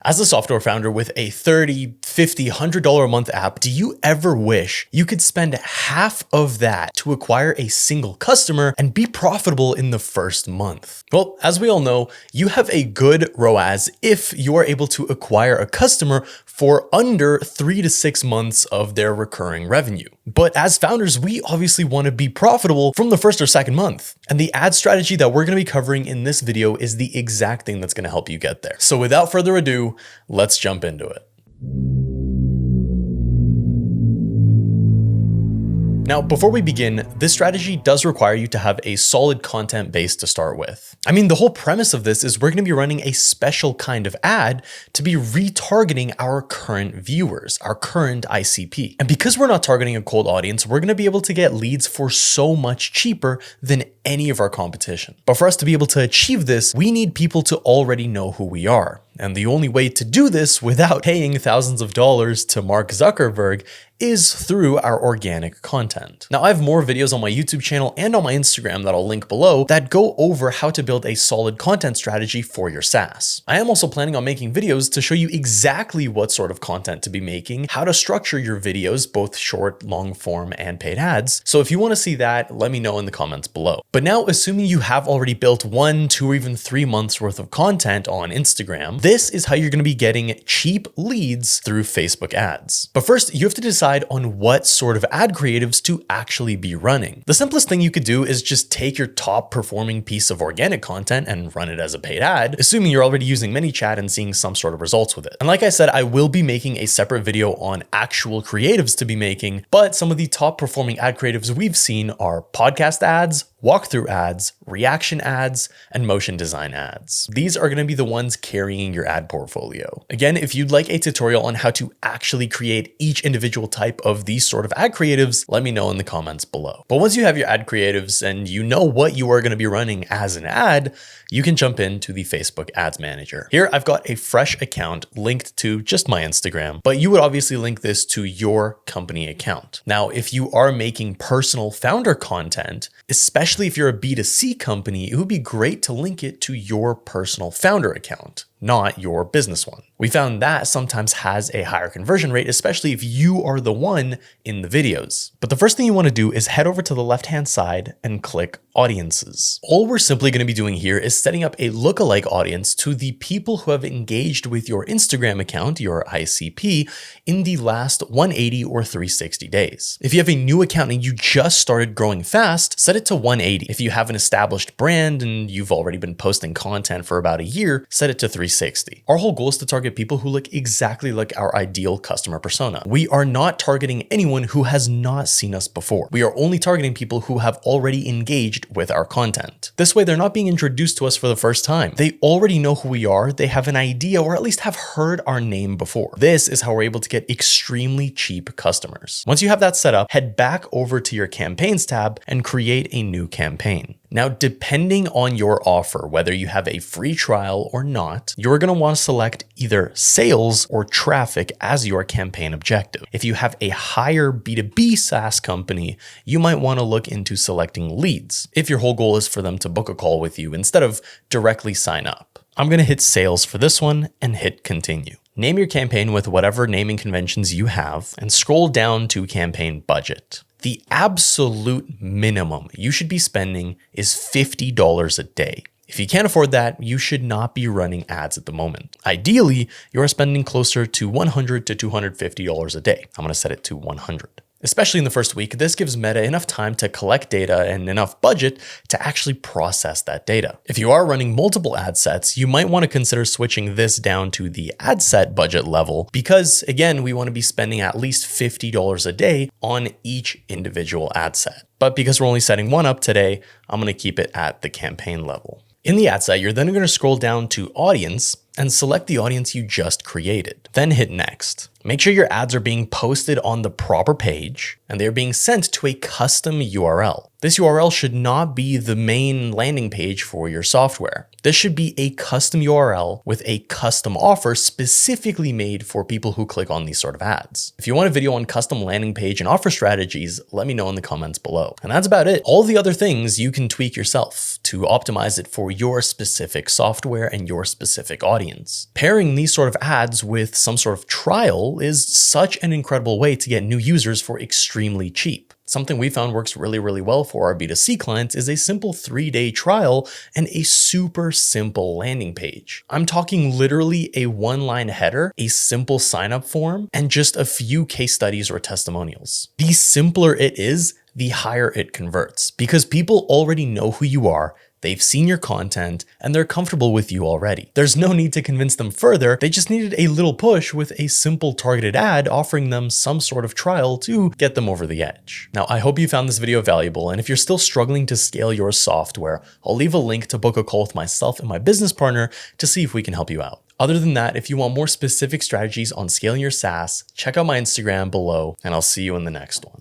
As a software founder with a $30, $50, $100 a month app, do you ever wish you could spend half of that to acquire a single customer and be profitable in the first month? Well, as we all know, you have a good ROAS if you are able to acquire a customer for under 3 to 6 months of their recurring revenue. But as founders, we obviously want to be profitable from the first or second month. And the ad strategy that we're going to be covering in this video is the exact thing that's going to help you get there. So without further ado, let's jump into it. Now, before we begin, this strategy does require you to have a solid content base to start with. I mean, the whole premise of this is we're going to be running a special kind of ad to be retargeting our current viewers, our current ICP. And because we're not targeting a cold audience, we're going to be able to get leads for so much cheaper than any of our competition. But for us to be able to achieve this, we need people to already know who we are. And the only way to do this without paying thousands of dollars to Mark Zuckerberg is through our organic content. Now, I have more videos on my YouTube channel and on my Instagram that I'll link below that go over how to build a solid content strategy for your SaaS. I am also planning on making videos to show you exactly what sort of content to be making, how to structure your videos, both short, long form, and paid ads. So if you want to see that, let me know in the comments below. But now, assuming you have already built 1, 2, or even 3 months worth of content on Instagram, this is how you're going to be getting cheap leads through Facebook ads. But first, you have to decide on what sort of ad creatives to actually be running. The simplest thing you could do is just take your top performing piece of organic content and run it as a paid ad, assuming you're already using ManyChat and seeing some sort of results with it. And like I said, I will be making a separate video on actual creatives to be making, but some of the top performing ad creatives we've seen are podcast ads, walkthrough ads, reaction ads, and motion design ads. These are going to be the ones carrying your ad portfolio. Again, if you'd like a tutorial on how to actually create each individual type of these sort of ad creatives, let me know in the comments below. But once you have your ad creatives and you know what you are going to be running as an ad, you can jump into the Facebook Ads Manager. Here, I've got a fresh account linked to just my Instagram, but you would obviously link this to your company account. Now, if you are making personal founder content, especially if you're a B2C company, it would be great to link it to your personal founder account, not your business one. We found that sometimes has a higher conversion rate, especially if you are the one in the videos. But the first thing you want to do is head over to the left-hand side and click Audiences. All we're simply going to be doing here is setting up a lookalike audience to the people who have engaged with your Instagram account, your ICP, in the last 180 or 360 days. If you have a new account and you just started growing fast, set it to 180. If you have an established brand and you've already been posting content for about a year, set it to 360. Our whole goal is to target people who look exactly like our ideal customer persona. We are not targeting anyone who has not seen us before. We are only targeting people who have already engaged with our content. This way, they're not being introduced to us for the first time. They already know who we are. They have an idea or at least have heard our name before. This is how we're able to get extremely cheap customers. Once you have that set up, head back over to your campaigns tab and create a new campaign. Now, depending on your offer, whether you have a free trial or not, you're going to want to select either sales or traffic as your campaign objective. If you have a higher B2B SaaS company, you might want to look into selecting leads if your whole goal is for them to book a call with you instead of directly sign up. I'm going to hit sales for this one and hit continue. Name your campaign with whatever naming conventions you have and scroll down to campaign budget. The absolute minimum you should be spending is $50 a day. If you can't afford that, you should not be running ads at the moment. Ideally, you are spending closer to $100 to $250 a day. I'm going to set it to 100. Especially in the first week, this gives Meta enough time to collect data and enough budget to actually process that data. If you are running multiple ad sets, you might want to consider switching this down to the ad set budget level because, again, we want to be spending at least $50 a day on each individual ad set. But because we're only setting one up today, I'm going to keep it at the campaign level. In the ad set, you're then going to scroll down to Audience and select the audience you just created. Then hit Next. Make sure your ads are being posted on the proper page and they're being sent to a custom URL. This URL should not be the main landing page for your software. This should be a custom URL with a custom offer specifically made for people who click on these sort of ads. If you want a video on custom landing page and offer strategies, let me know in the comments below. And that's about it. All the other things you can tweak yourself to optimize it for your specific software and your specific audience. Pairing these sort of ads with some sort of trial is such an incredible way to get new users for extremely cheap. Something we found works really, really well for our B2C clients is a simple 3-day trial and a super simple landing page. I'm talking literally a 1-line header, a simple sign-up form, and just a few case studies or testimonials. The simpler it is, the higher it converts, because people already know who you are, they've seen your content, and they're comfortable with you already. There's no need to convince them further. They just needed a little push with a simple targeted ad offering them some sort of trial to get them over the edge. Now, I hope you found this video valuable, and if you're still struggling to scale your software, I'll leave a link to book a call with myself and my business partner to see if we can help you out. Other than that, if you want more specific strategies on scaling your SaaS, check out my Instagram below, and I'll see you in the next one.